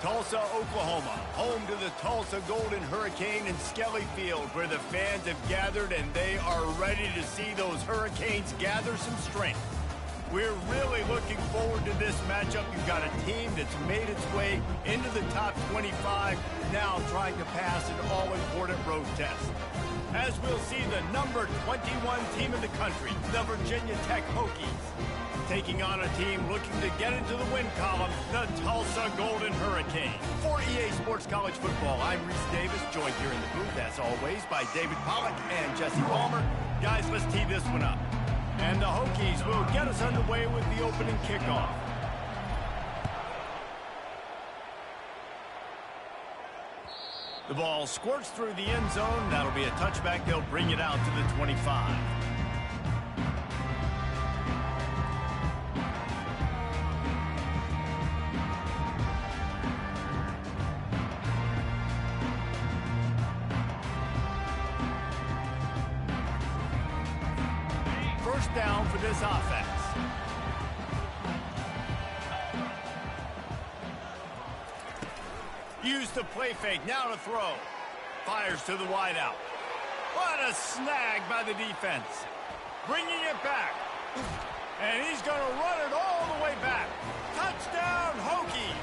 Tulsa, Oklahoma, home to the Tulsa Golden Hurricane and Skelly Field, where the fans have gathered and they are ready to see those Hurricanes gather some strength. We're really looking forward to this matchup. You've got a team that's made its way into the top 25, now trying to pass an all-important road test. As we'll see the number 21 team in the country, the Virginia Tech Hokies, taking on a team looking to get into the win column, the Tulsa Golden Hurricane. For EA Sports College Football, I'm Reese Davis, joined here in the booth, as always, by David Pollack and Jesse Palmer. Guys, let's tee this one up. And the Hokies will get us underway with the opening kickoff. The ball squirts through the end zone. That'll be a touchback. They'll bring it out to the 25. First down for this offense. Use the play fake, now to throw. Fires to the wideout. What a snag by the defense. Bringing it back. And he's going to run it all the way back. Touchdown, Hokies.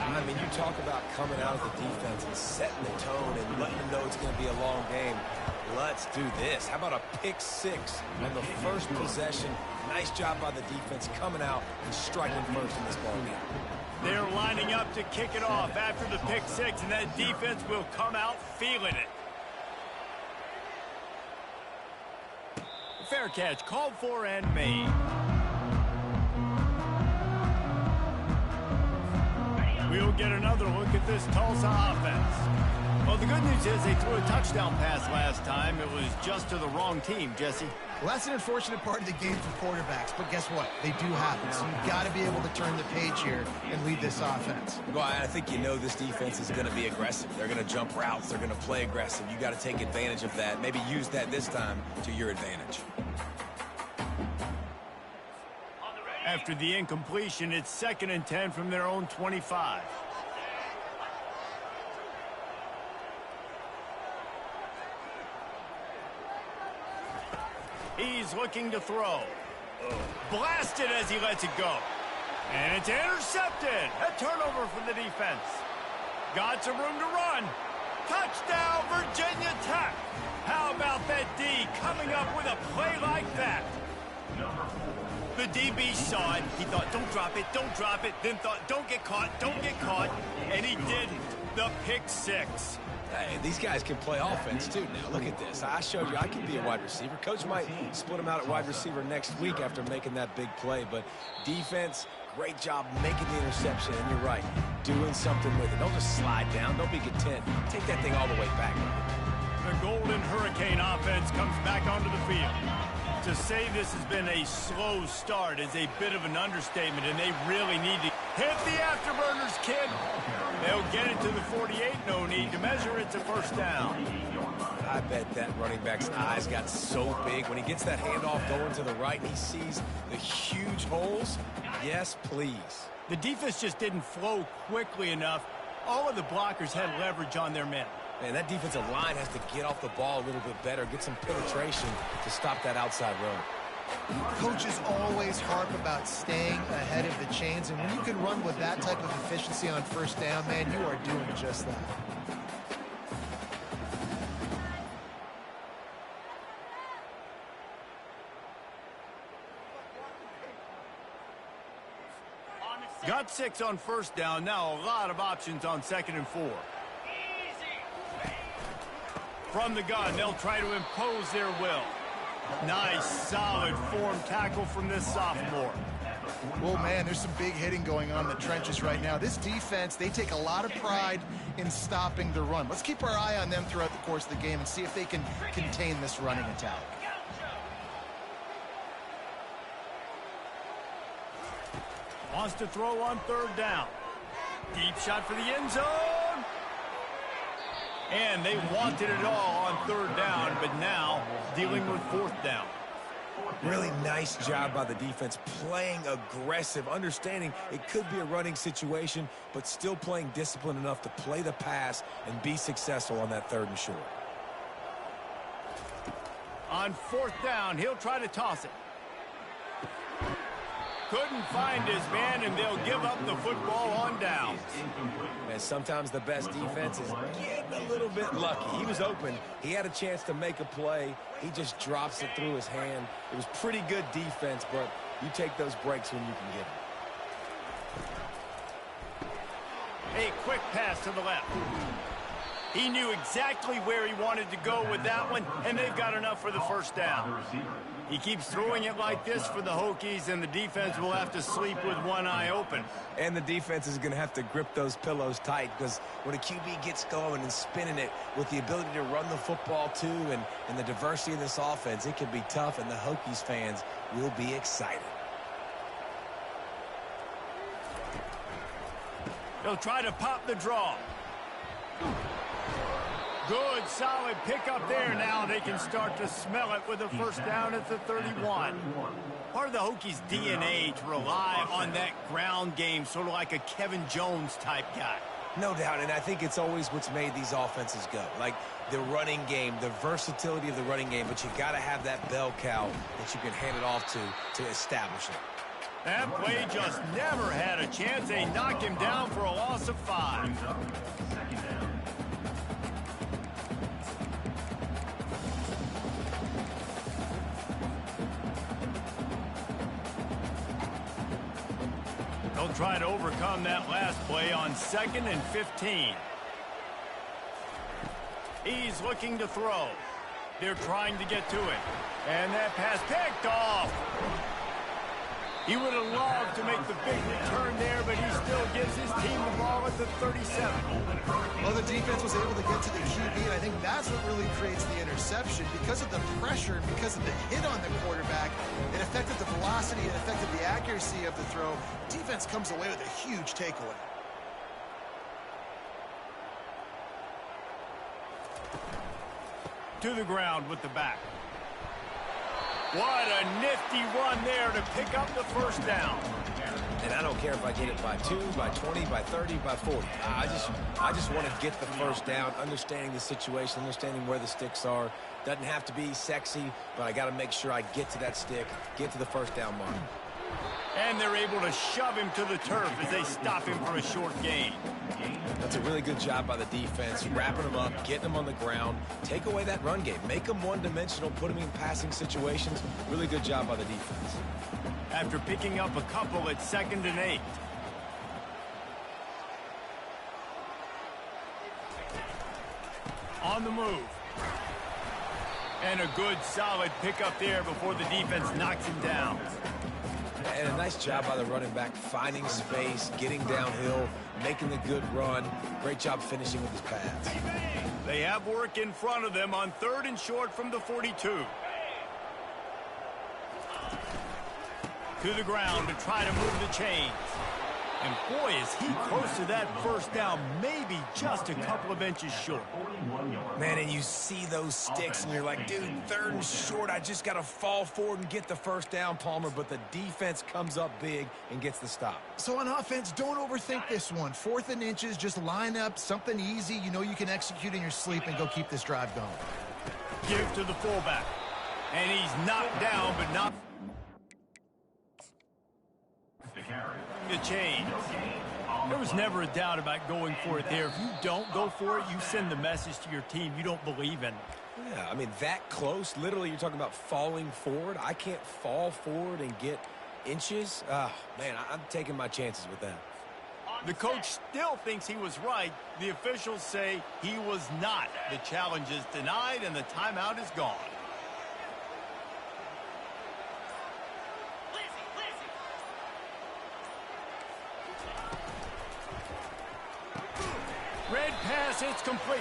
I mean, you talk about coming out of the defense and setting the tone and letting them know it's going to be a long game. Let's do this. How about a pick six on the first possession? Nice job by the defense coming out and striking first in this ball game. They're lining up to kick it off after the pick six, and that defense will come out feeling it. Fair catch called for and made. We'll get another look at this Tulsa offense. Well, the good news is they threw a touchdown pass last time. It was just to the wrong team, Jesse. Well, that's an unfortunate part of the game for quarterbacks, but guess what? They do happen, so you've got to be able to turn the page here and lead this offense. Well, I think you know this defense is going to be aggressive. They're going to jump routes. They're going to play aggressive. You got to take advantage of that. Maybe use that this time to your advantage. After the incompletion, it's 2nd and 10 from their own 25. He's looking to throw. Blasted as he lets it go. And it's intercepted. A turnover for the defense. Got some room to run. Touchdown, Virginia Tech. How about that D coming up with a play like that? The DB saw it. He thought, don't drop it, don't drop it. Then thought, don't get caught, don't get caught. And he didn't. The pick six. Hey, these guys can play offense, too, now. Look at this. I showed you I can be a wide receiver. Coach might split him out at wide receiver next week after making that big play. But defense, great job making the interception. And you're right, doing something with it. Don't just slide down. Don't be content. Take that thing all the way back. The Golden Hurricane offense comes back onto the field. To say this has been a slow start is a bit of an understatement, and they really need to hit the afterburners, kid. They'll get it to the 48, no need to measure. It's a first down. I bet that running back's eyes got so big. When he gets that handoff going to the right and he sees the huge holes, yes, please. The defense just didn't flow quickly enough. All of the blockers had leverage on their men. Man, that defensive line has to get off the ball a little bit better, get some penetration to stop that outside run. Coaches always harp about staying ahead of the chains, and when you can run with that type of efficiency on first down, man, you are doing just that. Got 6 on first down. Now a lot of options on 2nd and 4. From the gun, they'll try to impose their will. Nice, solid form tackle from this sophomore. Well, man, there's some big hitting going on in the trenches right now. This defense, they take a lot of pride in stopping the run. Let's keep our eye on them throughout the course of the game and see if they can contain this running attack. Wants to throw on 3rd down. Deep shot for the end zone. And they wanted it all on 3rd down, but now dealing with 4th down. Really nice job by the defense, playing aggressive, understanding it could be a running situation, but still playing disciplined enough to play the pass and be successful on that 3rd and short. On 4th down, he'll try to toss it. Couldn't find his man, and they'll give up the football on downs. And sometimes the best defense is getting a little bit lucky. He was open. He had a chance to make a play. He just drops it through his hand. It was pretty good defense, but you take those breaks when you can get them. A quick pass to the left. He knew exactly where he wanted to go with that one, and they've got enough for the 1st down. He keeps throwing it like this for the Hokies, and the defense will have to sleep with one eye open. And the defense is going to have to grip those pillows tight, because when a QB gets going and spinning it with the ability to run the football too and the diversity of this offense, it can be tough, and the Hokies fans will be excited. They'll try to pop the draw. Good, solid pickup there. Now they can start to smell it with a 1st down at the 31. Part of the Hokies' DNA to rely on that ground game, sort of like a Kevin Jones type guy. No doubt, and I think it's always what's made these offenses go. Like the running game, the versatility of the running game, but you got to have that bell cow that you can hand it off to establish it. That play just never had a chance. They knocked him down for a loss of 5. They'll try to overcome that last play on 2nd and 15. He's looking to throw. They're trying to get to it. And that pass picked off. He would have loved to make the big return there, but he still gives his team the ball at the 37. Well, the defense was able to get to the QB, and I think that's what really creates the interception. Because of the pressure and because of the hit on the quarterback, it affected the velocity, it affected the accuracy of the throw. Defense comes away with a huge takeaway. To the ground with the back. What a nifty run there to pick up the 1st down. And I don't care if I get it by 2, by 20, by 30, by 40. I just want to get the 1st down, understanding the situation, understanding where the sticks are. Doesn't have to be sexy, but I got to make sure I get to that stick, get to the 1st down mark. And they're able to shove him to the turf as they stop him for a short gain. That's a really good job by the defense, wrapping them up, getting them on the ground, take away that run game, make them one-dimensional, put them in passing situations. Really good job by the defense. After picking up a couple at 2nd and 8. On the move. And a good, solid pickup there before the defense knocks him down. And a nice job by the running back, finding space, getting downhill, making the good run. Great job finishing with his pads. They have work in front of them on 3rd and short from the 42. To the ground to try to move the chains. And boy, is he close to that 1st down, maybe just a couple of inches short. Man, and you see those sticks, and you're like, dude, 3rd and short, I just got to fall forward and get the 1st down, Palmer, but the defense comes up big and gets the stop. So on offense, don't overthink this one. 4th and inches, just line up something easy you know you can execute in your sleep and go keep this drive going. Give to the fullback. And he's knocked down, but not the chain. There was never a doubt about going for it there. If you don't go for it, you send the message to your team you don't believe in. Yeah, I mean, that close, literally you're talking about falling forward. I can't fall forward and get inches. Man, I'm taking my chances with that. The coach still thinks he was right. The officials say he was not. The challenge is denied and the timeout is gone. Red pass, it's complete.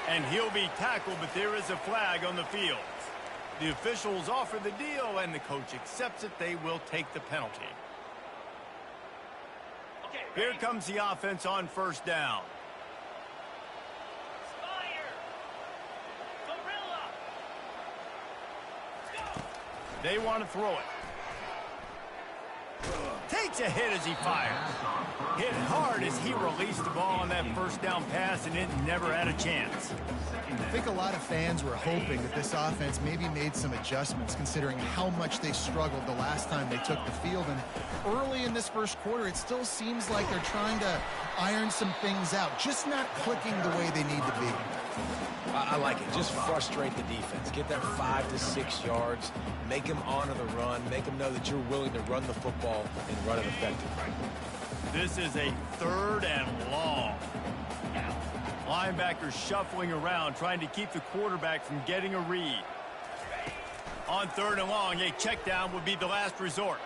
And he'll be tackled, but there is a flag on the field. The officials offer the deal, and the coach accepts it. They will take the penalty. Here comes the offense on 1st down. They want to throw it. Takes a hit as he fires. Hit hard as he released the ball on that first down pass, and it never had a chance. I think a lot of fans were hoping that this offense maybe made some adjustments considering how much they struggled the last time they took the field. And early in this first quarter, it still seems like they're trying to iron some things out, just not clicking the way they need to be. I like it. Just frustrate the defense. Get that 5 to 6 yards. Make them honor the run. Make them know that you're willing to run the football and run it effectively. This is a 3rd and long. Linebackers shuffling around, trying to keep the quarterback from getting a read. On 3rd and long, a check down would be the last resort.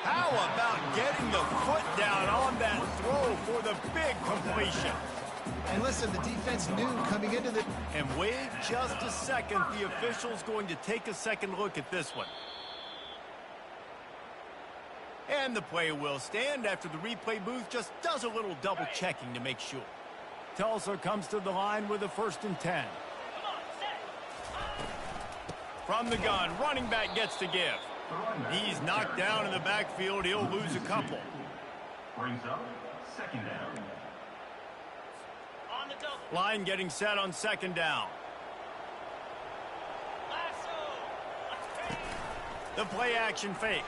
How about getting the foot down on that throw for the big completion? And listen, the defense knew coming into the... And wait just a second. The official's going to take a second look at this one. And the play will stand after the replay booth just does a little double checking to make sure. Tulsa comes to the line with a 1st and 10. From the gun, running back gets to give. He's knocked down in the backfield. He'll lose a couple. Brings up 2nd down. Line getting set on 2nd down. The play action fake.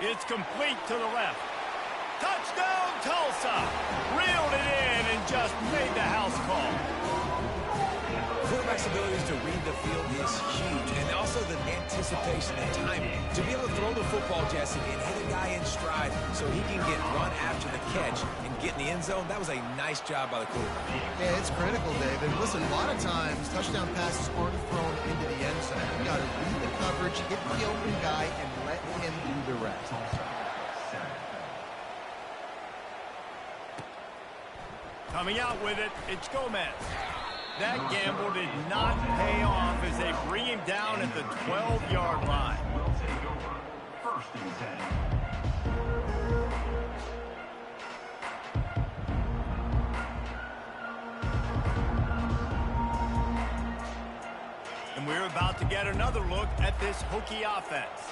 It's complete to the left. Touchdown, Tulsa! Reeled it in and just made the house call. Quarterback's abilities to read the field is huge, and also the anticipation and timing. To be able to throw the football, Jesse, and hit a guy in stride so he can get run after the catch and get in the end zone, that was a nice job by the quarterback. Yeah, it's critical, David. Listen, a lot of times, touchdown passes aren't thrown into the end zone. You got to read the coverage, hit the open guy, and let him do the rest. Coming out with it, it's Gomez. That gamble did not pay off as they bring him down at the 12-yard line. Will take over 1st and 10. And we're about to get another look at this Hokie offense.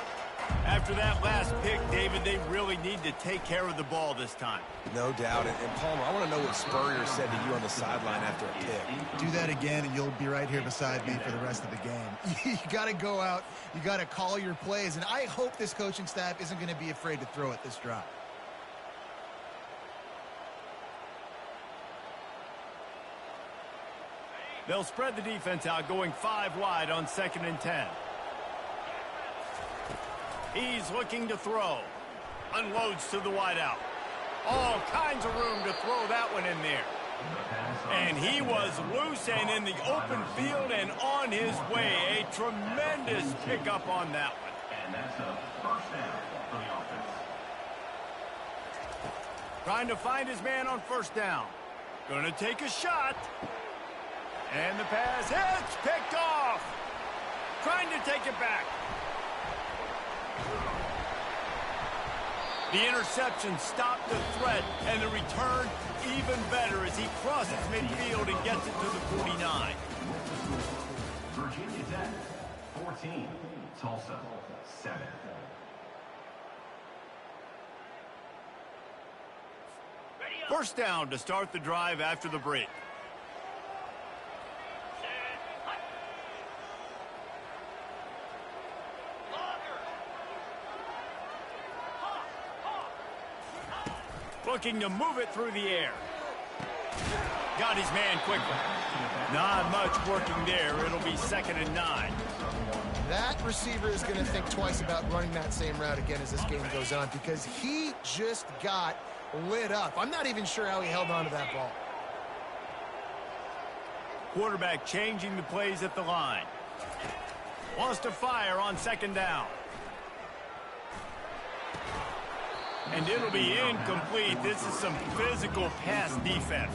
After that last pick, David, they really need to take care of the ball this time. No doubt. And Palmer, I want to know what Spurrier said to you on the sideline after a pick. Do that again, and you'll be right here beside me for the rest of the game. You got to go out. You got to call your plays, and I hope this coaching staff isn't going to be afraid to throw it this drive. They'll spread the defense out, going 5 wide on 2nd and 10. He's looking to throw. Unloads to the wideout. All kinds of room to throw that one in there. And he was loose and in the open field and on his way. A tremendous pickup on that one. And that's a 1st down for the offense. Trying to find his man on 1st down. Going to take a shot. And the pass hits, picked off. Trying to take it back. The interception stopped the threat, and the return even better as he crosses midfield and gets it to the 49. Virginia Tech 14, Tulsa 7. First down to start the drive after the break. Looking to move it through the air. Got his man quickly. Not much working there. It'll be 2nd and 9. That receiver is going to think twice about running that same route again as this game goes on because he just got lit up. I'm not even sure how he held on to that ball. Quarterback changing the plays at the line. Wants to fire on 2nd down. And it'll be incomplete. This is some physical pass defense.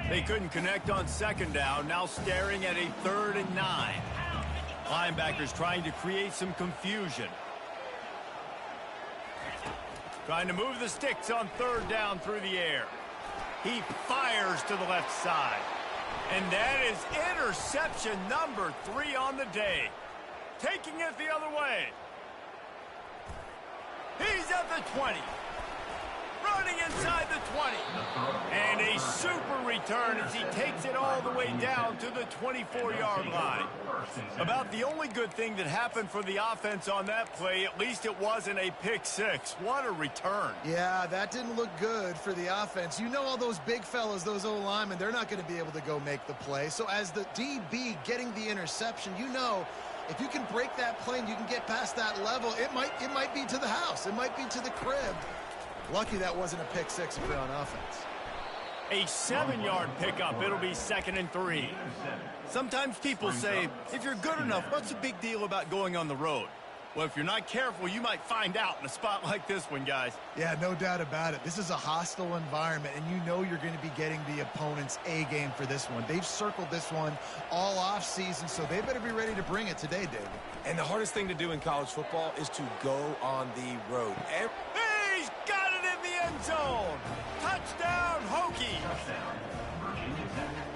They couldn't connect on 2nd down. Now staring at a 3rd and 9. Linebackers trying to create some confusion. Trying to move the sticks on 3rd down through the air. He fires to the left side. And that is interception number 3 on the day. Taking it the other way. He's at the 20. Running inside the 20. And a super return as he takes it all the way down to the 24-yard line. About the only good thing that happened for the offense on that play, at least it wasn't a pick six. What a return. Yeah, that didn't look good for the offense. You know all those big fellas, those O-linemen, they're not going to be able to go make the play. So as the DB getting the interception, you know if you can break that play and you can get past that level, it might be to the house. It might be to the crib. Lucky that wasn't a pick six if you're on offense. A 7-yard pickup. It'll be 2nd and 3. Sometimes people say, if you're good enough, what's the big deal about going on the road? Well, if you're not careful, you might find out in a spot like this one, guys. Yeah, no doubt about it. This is a hostile environment, and you know you're going to be getting the opponent's A game for this one. They've circled this one all off season, so they better be ready to bring it today, David. And the hardest thing to do in college football is to go on the road. He's got it in the end zone. Touchdown, Hokie.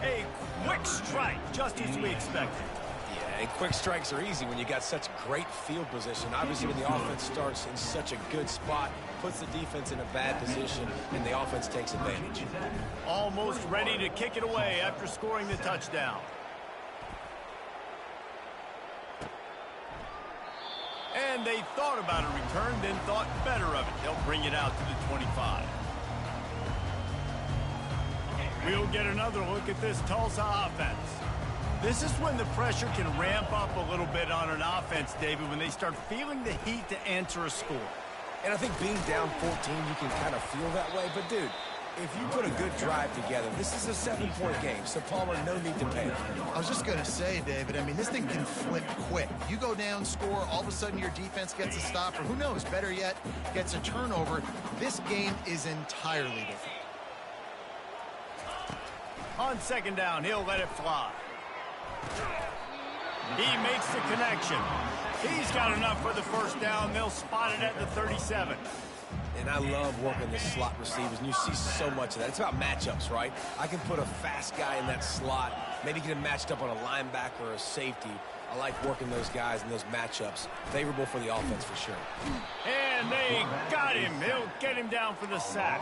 A quick strike, just as we expected. Yeah, and quick strikes are easy when you got such great field position. Obviously, when the offense starts in such a good spot, puts the defense in a bad position, and the offense takes advantage. Almost ready to kick it away after scoring the touchdown. And they thought about a return, then thought better of it. They'll bring it out to the 25. We'll get another look at this Tulsa offense. This is when the pressure can ramp up a little bit on an offense, David, when they start feeling the heat to answer a score. And I think being down 14, you can kind of feel that way. But, dude, if you put a good drive together, this is a 7-point game, so Palmer, no need to panic. I was just going to say, David, I mean, this thing can flip quick. You go down, score, all of a sudden your defense gets a stop, or who knows, better yet, gets a turnover. This game is entirely different. On 2nd down, he'll let it fly. He makes the connection. He's got enough for the 1st down. They'll spot it at the 37. And I love working the slot receivers, and you see so much of that. It's about matchups, right? I can put a fast guy in that slot, maybe get him matched up on a linebacker or a safety. I like working those guys in those matchups. Favorable for the offense for sure. And they got him. He'll get him down for the sack.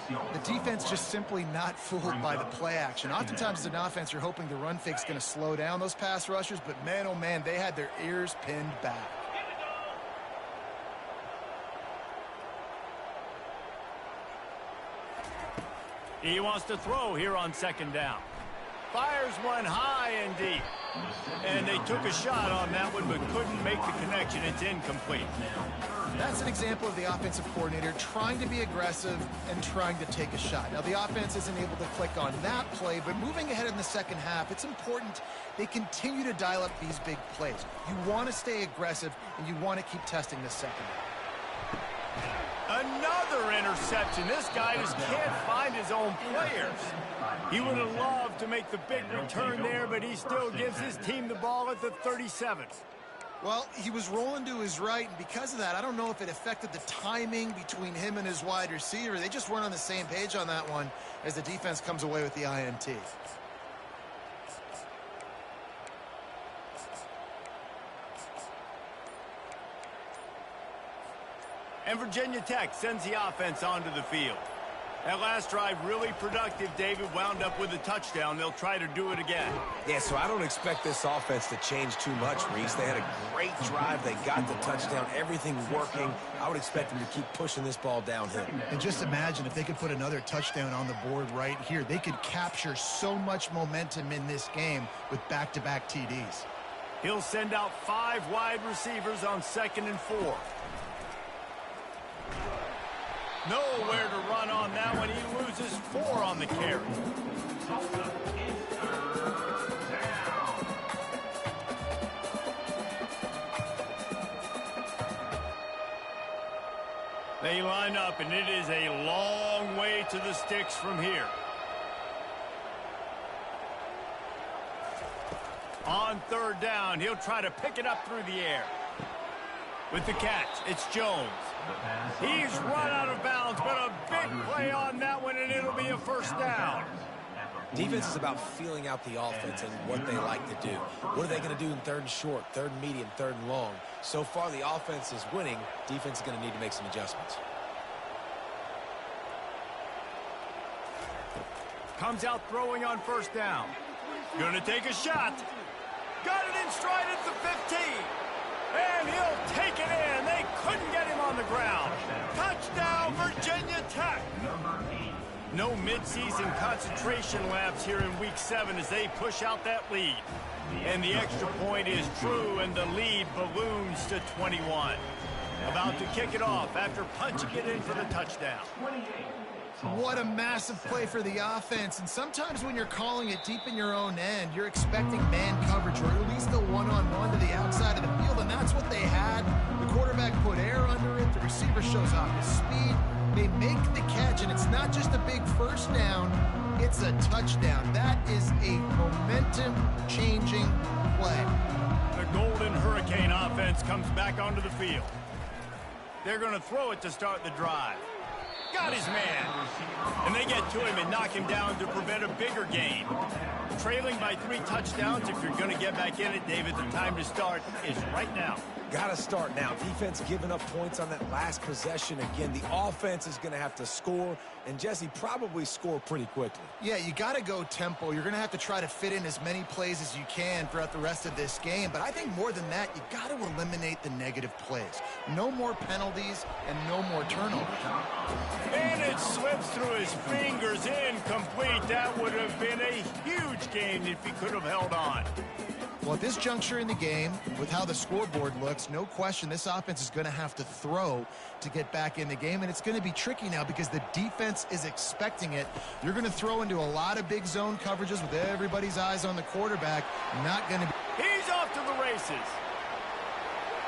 The defense just simply not fooled by the play action. Oftentimes as an offense, you're hoping the run fake's going to slow down those pass rushers, but man, oh man, they had their ears pinned back. He wants to throw here on 2nd down. Fires one high and deep. And they took a shot on that one, but couldn't make the connection. It's incomplete. That's an example of the offensive coordinator trying to be aggressive and trying to take a shot. Now, the offense isn't able to click on that play, but moving ahead in the 2nd half, it's important they continue to dial up these big plays. You want to stay aggressive, and you want to keep testing the 2nd half. Another interception. This guy just can't find his own players. He would have loved to make the big return there, but he still gives his team the ball at the 37. Well, he was rolling to his right, and because of that, I don't know if it affected the timing between him and his wide receiver. They just weren't on the same page on that one as the defense comes away with the INT. And Virginia Tech sends the offense onto the field. That last drive really productive. David wound up with a touchdown. They'll try to do it again. Yeah, so I don't expect this offense to change too much, Reese. They had a great drive. They got the touchdown. Everything working. I would expect them to keep pushing this ball downhill. And just imagine if they could put another touchdown on the board right here. They could capture so much momentum in this game with back-to-back TDs. He'll send out 5 wide receivers on 2nd and 4. Nowhere to run on that one. He loses 4 on the carry. They line up, and it is a long way to the sticks from here. On 3rd down, he'll try to pick it up through the air. With the catch, it's Jones. He's run out of bounds, but a big play on that one, and it'll be a 1st down. Defense is about feeling out the offense and what they like to do. What are they going to do in third and short, third and medium, third and long? So far, the offense is winning. Defense is going to need to make some adjustments. Comes out throwing on first down. Gonna take a shot. Got it in stride at the 15. And he'll take it in. They couldn't get him on the ground. Touchdown, Virginia Tech. No midseason concentration laps here in Week 7 as they push out that lead. And the extra point is true, and the lead balloons to 21. About to kick it off after punching it in for the touchdown. What a massive play for the offense. And sometimes when you're calling it deep in your own end, you're expecting man coverage or at least a one-on-one to the outside of the field, and that's what they had. The quarterback put air under it. The receiver shows off his speed. They make the catch, and it's not just a big first down, it's a touchdown. That is a momentum-changing play. The Golden Hurricane offense comes back onto the field. They're going to throw it to start the drive. Got his man. And they get to him and knock him down to prevent a bigger gain. Trailing by 3 touchdowns, if you're going to get back in it, David, the time to start is right now. Got to start now. Defense giving up points on that last possession. Again, the offense is going to have to score, and Jesse probably score pretty quickly. Yeah, you got to go tempo. You're going to have to try to fit in as many plays as you can throughout the rest of this game. But I think more than that, you got to eliminate the negative plays. No more penalties and no more turnovers. And it slips through his fingers, incomplete. That would have been a huge gain if he could have held on. Well, at this juncture in the game, with how the scoreboard looks, no question this offense is going to have to throw to get back in the game, and it's going to be tricky now because the defense is expecting it. You're going to throw into a lot of big zone coverages with everybody's eyes on the quarterback. Not going to be... He's off to the races.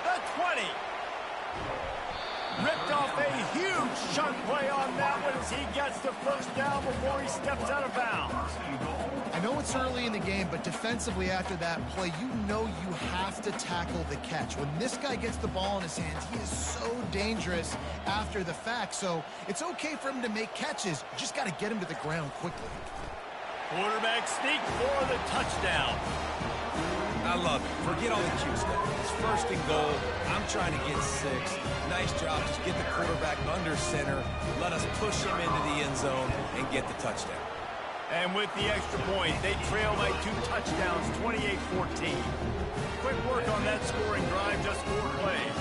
The 20. Ripped off a huge chunk play on that one as he gets the first down before he steps out of bounds. I know it's early in the game, but defensively after that play, you know you have to tackle the catch. When this guy gets the ball in his hands, he is so dangerous after the fact. So it's okay for him to make catches. You just got to get him to the ground quickly. Quarterback sneak for the touchdown. I love it. Forget all the cute stuff. It's first and goal. I'm trying to get 6. Nice job. Just get the quarterback under center. Let us push him into the end zone and get the touchdown. And with the extra point, they trail by 2 touchdowns, 28-14. Quick work on that scoring drive, just 4 plays.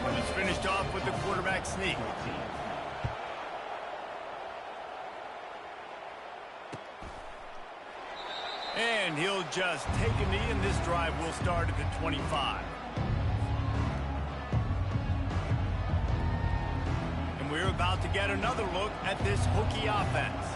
And it's finished off with the quarterback sneak. And he'll just take a knee, and this drive will start at the 25. And we're about to get another look at this Hokie offense.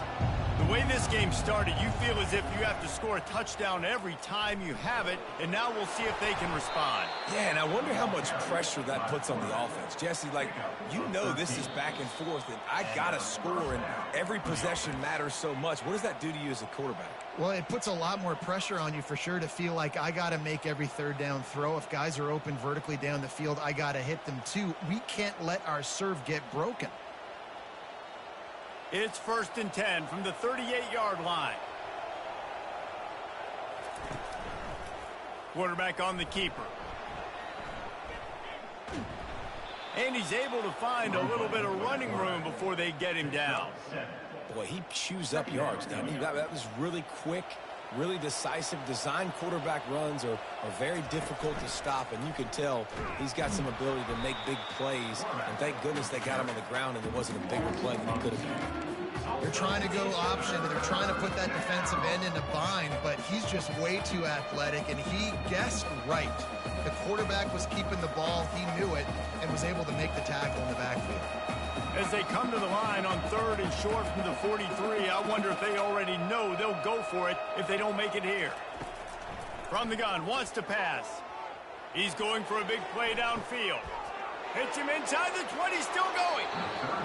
The way this game started, you feel as if you have to score a touchdown every time you have it, and now we'll see if they can respond. Yeah, and I wonder how much pressure that puts on the offense. Jesse, like, you know this is back and forth, and I got to score, and every possession matters so much. What does that do to you as a quarterback? Well, it puts a lot more pressure on you for sure to feel like I got to make every third down throw. If guys are open vertically down the field, I got to hit them too. We can't let our serve get broken. It's 1st and 10 from the 38-yard line. Quarterback on the keeper. And he's able to find a little bit of running room before they get him down. Boy, he chews up yards, doesn't he? That was really quick, really decisive. Design quarterback runs are very difficult to stop, and you can tell he's got some ability to make big plays. And thank goodness they got him on the ground and there wasn't a bigger play than he could have had. They're trying to go option, and they're trying to put that defensive end in a bind, but he's just way too athletic, and he guessed right. The quarterback was keeping the ball, he knew it, and was able to make the tackle in the backfield. As they come to the line on 3rd and short from the 43, I wonder if they already know they'll go for it if they don't make it here. From the gun, wants to pass. He's going for a big play downfield. Hits him inside the 20, still going.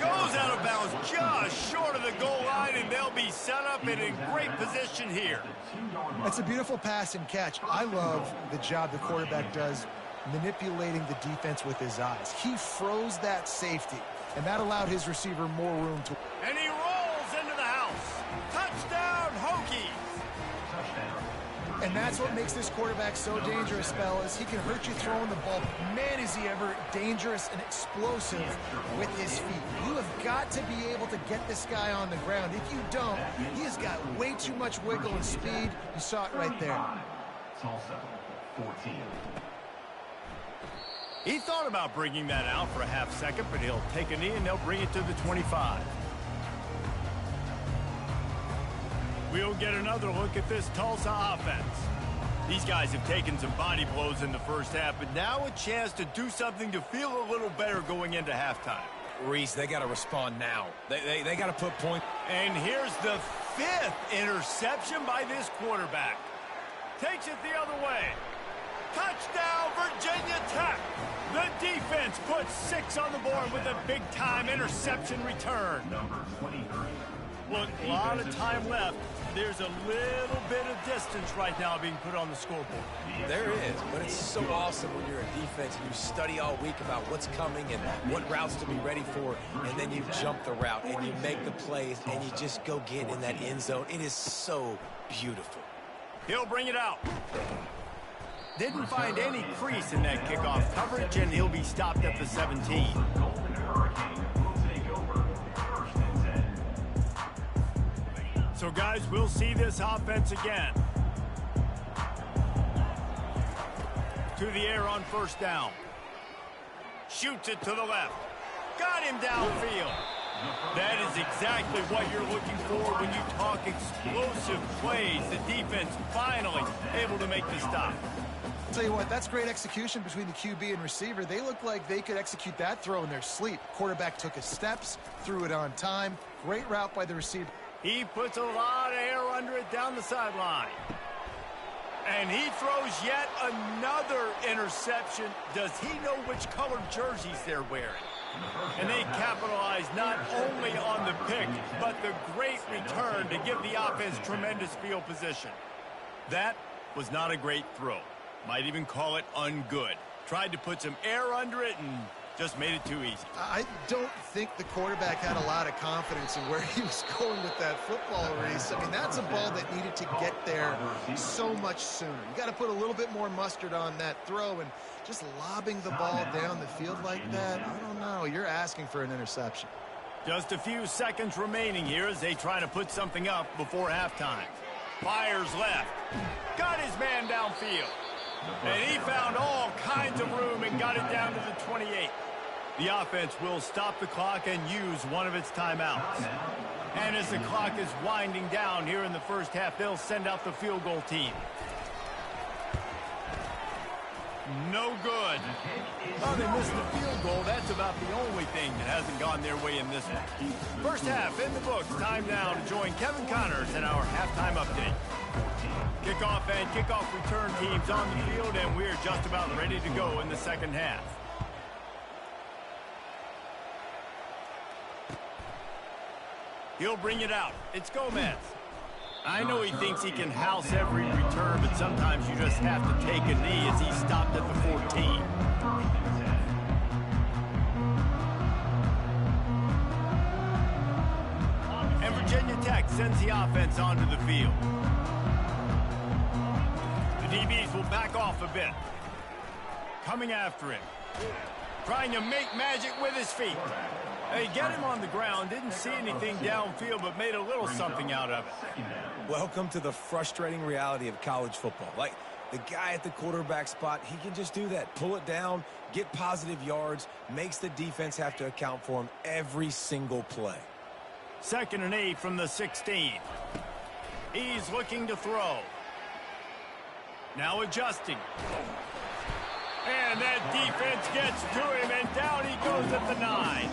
Goes out of bounds just short of the goal line, and they'll be set up and in great position here. That's a beautiful pass and catch. I love the job the quarterback does manipulating the defense with his eyes. He froze that safety, and that allowed his receiver more room to... And he rolls into the house. Touchdown, Hokies! And that's what makes this quarterback so dangerous, fellas. He can hurt you throwing the ball. Man, is he ever dangerous and explosive with his feet. You have got to be able to get this guy on the ground. If you don't, he has got way too much wiggle and speed. You saw it right there. Tulsa, 14. He thought about bringing that out for a half second, but he'll take a knee and they'll bring it to the 25. We'll get another look at this Tulsa offense. These guys have taken some body blows in the first half, but now a chance to do something to feel a little better going into halftime. Reese, they got to respond now. They got to put points. And here's the 5th interception by this quarterback. Takes it the other way. Touchdown, Virginia Tech. The defense puts 6 on the board with a big-time interception return. Number 23. Look, a lot of time left. There's a little bit of distance right now being put on the scoreboard. There is, but it's so awesome when you're a defense and you study all week about what's coming and what routes to be ready for, and then you jump the route and you make the plays and you just go get in that end zone. It is so beautiful. He'll bring it out. Didn't find any crease in that kickoff coverage, and he'll be stopped at the 17. Golden Hurricane will take over 1st and 10. So, guys, we'll see this offense again. To the air on 1st down. Shoots it to the left. Got him downfield. That is exactly what you're looking for when you talk explosive plays. The defense finally able to make the stop. I'll tell you what, that's great execution between the QB and receiver. They look like they could execute that throw in their sleep. Quarterback took his steps, threw it on time. Great route by the receiver. He puts a lot of air under it down the sideline. And he throws yet another interception. Does he know which colored jerseys they're wearing? And they capitalize not only on the pick, but the great return to give the offense tremendous field position. That was not a great throw. Might even call it ungood. Tried to put some air under it and just made it too easy. I don't think the quarterback had a lot of confidence in where he was going with that football, Reese. I mean, that's a ball that needed to get there so much sooner. You got to put a little bit more mustard on that throw, and just lobbing the ball down the field like that, I don't know. You're asking for an interception. Just a few seconds remaining here as they try to put something up before halftime. Fires left. Got his man downfield. And he found all kinds of room and got it down to the 28. The offense will stop the clock and use one of its timeouts. And as the clock is winding down here in the first half, they'll send out the field goal team. No good. Oh, they missed the field goal. That's about the only thing that hasn't gone their way in this one. First half in the books. Time now to join Kevin Connors in our halftime update. Kickoff and kickoff return teams on the field, and we're just about ready to go in the second half. He'll bring it out. It's Gomez. I know he thinks he can house every return, but sometimes you just have to take a knee as he stopped at the 14. And Virginia Tech sends the offense onto the field. The DBs will back off a bit. Coming after him. Trying to make magic with his feet. They get him on the ground, didn't see anything downfield, but made a little something out of it. Welcome to the frustrating reality of college football. Like, the guy at the quarterback spot, he can just do that. Pull it down, get positive yards, makes the defense have to account for him every single play. 2nd and 8 from the 16. He's looking to throw. Now adjusting. And that defense gets to him, and down he goes at the 9.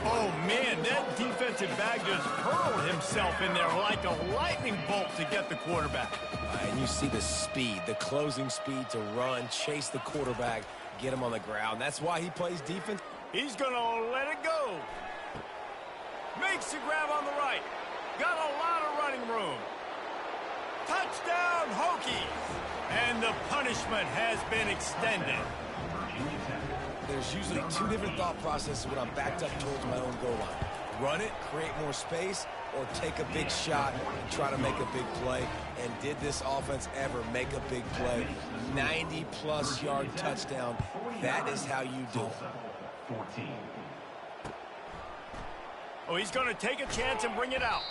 Oh, man, that defensive back just hurled himself in there like a lightning bolt to get the quarterback. And you see the speed, the closing speed to run, chase the quarterback, get him on the ground. That's why he plays defense. He's going to let it go. Makes the grab on the right. Got a lot of running room. Touchdown, Hokies! And the punishment has been extended. There's usually two different thought processes when I'm backed up towards my own goal line. Run it, create more space, or take a big shot and try to make a big play. And did this offense ever make a big play? 90-plus yard touchdown. That is how you do it. 14. Oh, he's going to take a chance and bring it out.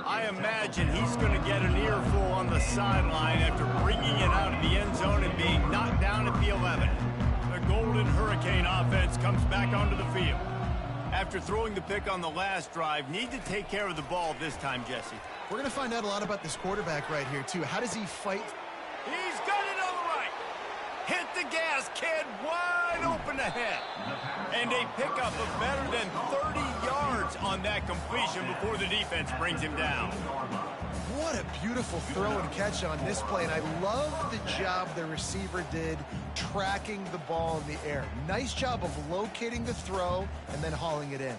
I imagine he's going to get an earful on the sideline after bringing it out of the end zone and being knocked down at the 11. The Golden Hurricane offense comes back onto the field. After throwing the pick on the last drive, need to take care of the ball this time, Jesse. We're going to find out a lot about this quarterback right here, too. How does he fight? He's got it on the right. Hit the gas, kid. Wide open ahead. And a pickup of better than 30 yards on that completion before the defense brings him down. What a beautiful throw and catch on this play. And I love the job the receiver did tracking the ball in the air. Nice job of locating the throw and then hauling it in.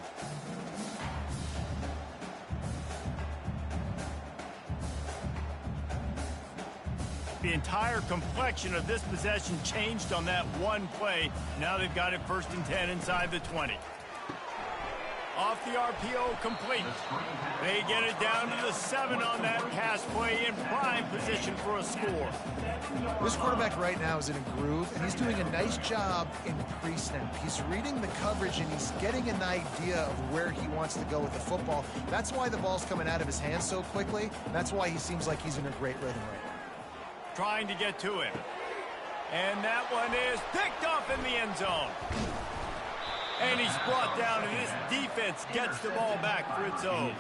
The entire complexion of this possession changed on that one play. Now they've got it 1st and 10 inside the 20. Off the RPO, complete. They get it down to the 7 on that pass play in prime position for a score. This quarterback right now is in a groove, and he's doing a nice job in pre-snap. He's reading the coverage, and he's getting an idea of where he wants to go with the football. That's why the ball's coming out of his hands so quickly. That's why he seems like he's in a great rhythm right now. Trying to get to him. And that one is picked off in the end zone. And he's brought down, and this defense gets the ball back for its own.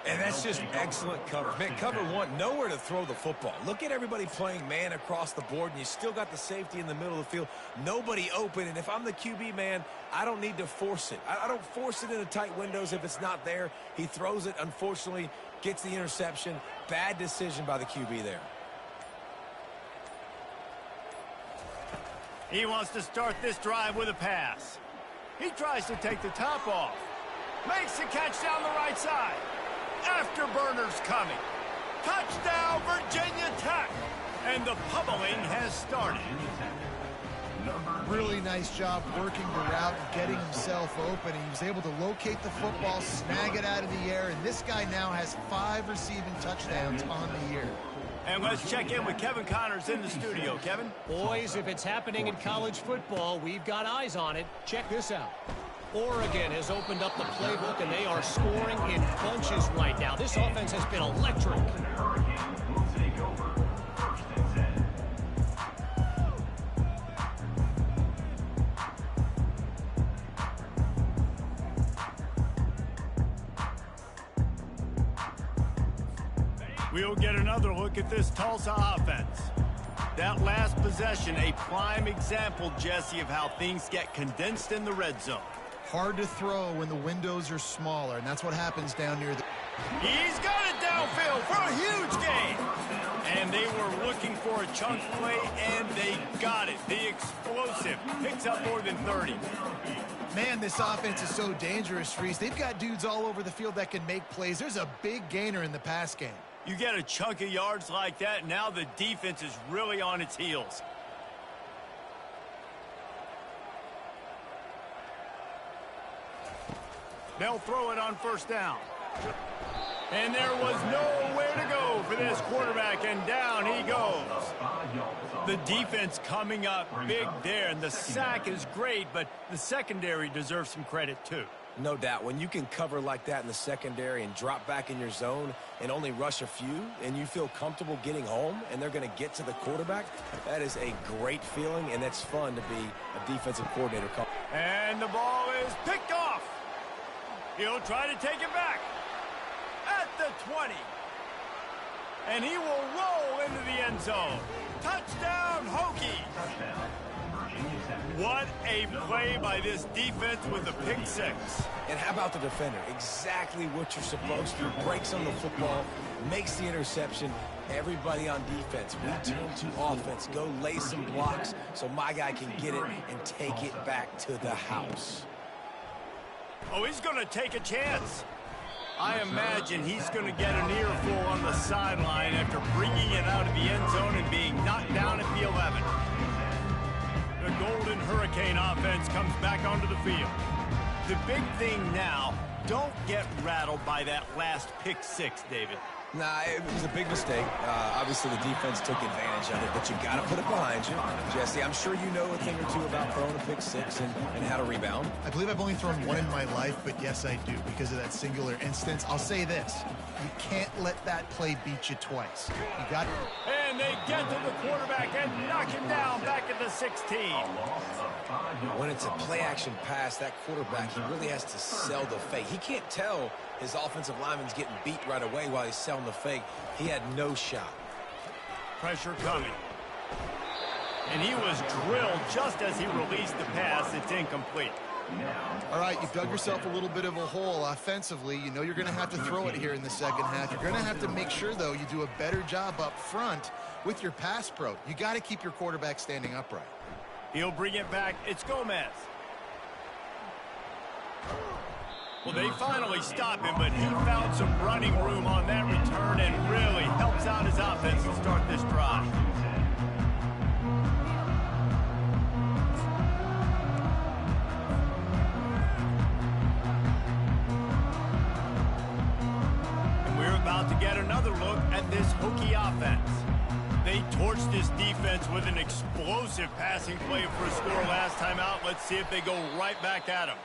And that's just excellent coverage. Man, cover one, nowhere to throw the football. Look at everybody playing man across the board, and you still got the safety in the middle of the field. Nobody open, and if I'm the QB, man, I don't need to force it. I don't force it into tight windows if it's not there. He throws it, unfortunately, gets the interception. Bad decision by the QB there. He wants to start this drive with a pass. He tries to take the top off. Makes the catch down the right side. Afterburner's coming. Touchdown, Virginia Tech. And the pummeling has started. Really nice job working the route and getting himself open. He was able to locate the football, snag it out of the air, and this guy now has 5 receiving touchdowns on the year. And let's check in with Kevin Connors in the studio. Kevin? Boys, if it's happening in college football, we've got eyes on it. Check this out. Oregon has opened up the playbook, and they are scoring in bunches right now. This offense has been electric. We'll get another look at this Tulsa offense. That last possession, a prime example, Jesse, of how things get condensed in the red zone. Hard to throw when the windows are smaller, and that's what happens down near the... He's got it downfield for a huge gain. And they were looking for a chunk play, and they got it. The explosive picks up more than 30. Man, this offense is so dangerous, Reese. They've got dudes all over the field that can make plays. There's a big gainer in the pass game. You get a chunk of yards like that, now the defense is really on its heels. They'll throw it on 1st down. And there was nowhere to go for this quarterback, and down he goes. The defense coming up big there, and the sack is great, but the secondary deserves some credit too. No doubt. When you can cover like that in the secondary and drop back in your zone and only rush a few, and you feel comfortable getting home and they're going to get to the quarterback, that is a great feeling, and that's fun to be a defensive coordinator. And the ball is picked off. He'll try to take it back at the 20. And he will roll into the end zone. Touchdown, Hokies. What a play by this defense with the pick 6. And how about the defender? Exactly what you're supposed to. Breaks on the football, makes the interception. Everybody on defense, we turn to offense. Go lay some blocks so my guy can get it and take it back to the house. Oh, he's going to take a chance. I imagine he's going to get an earful on the sideline after bringing it out of the end zone and being knocked down at the 11. The Golden Hurricane offense comes back onto the field. The big thing now, Don't get rattled by that last pick six, David. Nah, it was a big mistake. Obviously, the defense took advantage of it, but you got to put it behind you. Jesse, I'm sure you know a thing or two about throwing a pick six and how to rebound. I believe I've only thrown one in my life, but yes, I do, because of that singular instance. I'll say this. You can't let that play beat you twice. You got it. And they get to the quarterback and knock him down back at the 16. When it's a play-action pass, that quarterback, he really has to sell the fake. He can't tell his offensive lineman's getting beat right away while he's selling the fake. He had no shot. Pressure coming. And he was drilled just as he released the pass. It's incomplete. All right, you've dug yourself a little bit of a hole offensively. You know you're going to have to throw it here in the second half. You're going to have to make sure, though, you do a better job up front with your pass pro. You got to keep your quarterback standing upright. He'll bring it back. It's Gomez. Well, they finally stop him, but he found some running room on that return and really helps out his offense to start this drive. And we're about to get another look at this Hokie offense. They torched this defense with an explosive passing play for a score last time out. Let's see if they go right back at him.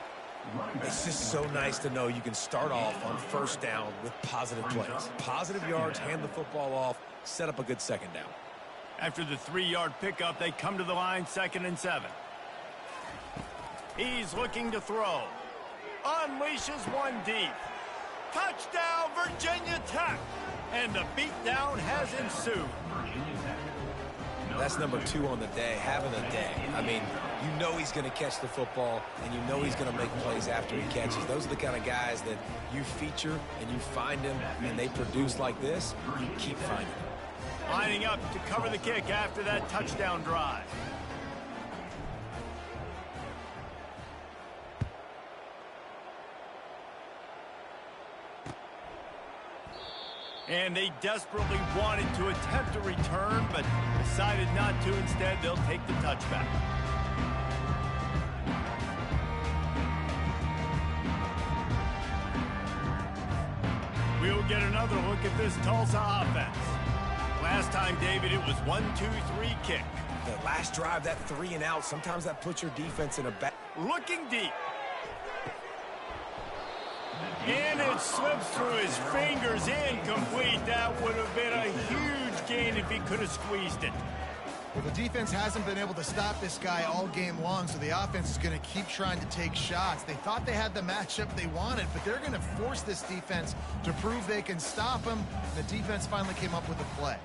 It's just so nice to know you can start off on first down with positive plays. Positive yards, hand the football off, set up a good second down. After the 3-yard pickup, they come to the line, 2nd and 7. He's looking to throw. Unleashes one deep. Touchdown, Virginia Tech! And the beatdown has ensued. That's number 2 on the day, having a day. I mean, you know he's going to catch the football, and you know he's going to make plays after he catches. Those are the kind of guys that you feature, and you find them, and they produce like this. You keep finding them. Lining up to cover the kick after that touchdown drive. And they desperately wanted to attempt a return, but decided not to. Instead, they'll take the touchback. We'll get another look at this Tulsa offense. Last time, David, it was 1-2-3 kick. The last drive, that 3 and out, sometimes that puts your defense in a bad... Looking deep. And it slips through his fingers, incomplete. That would have been a huge gain if he could have squeezed it. Well, the defense hasn't been able to stop this guy all game long, so the offense is going to keep trying to take shots. They thought they had the matchup they wanted, but they're going to force this defense to prove they can stop him. The defense finally came up with a play.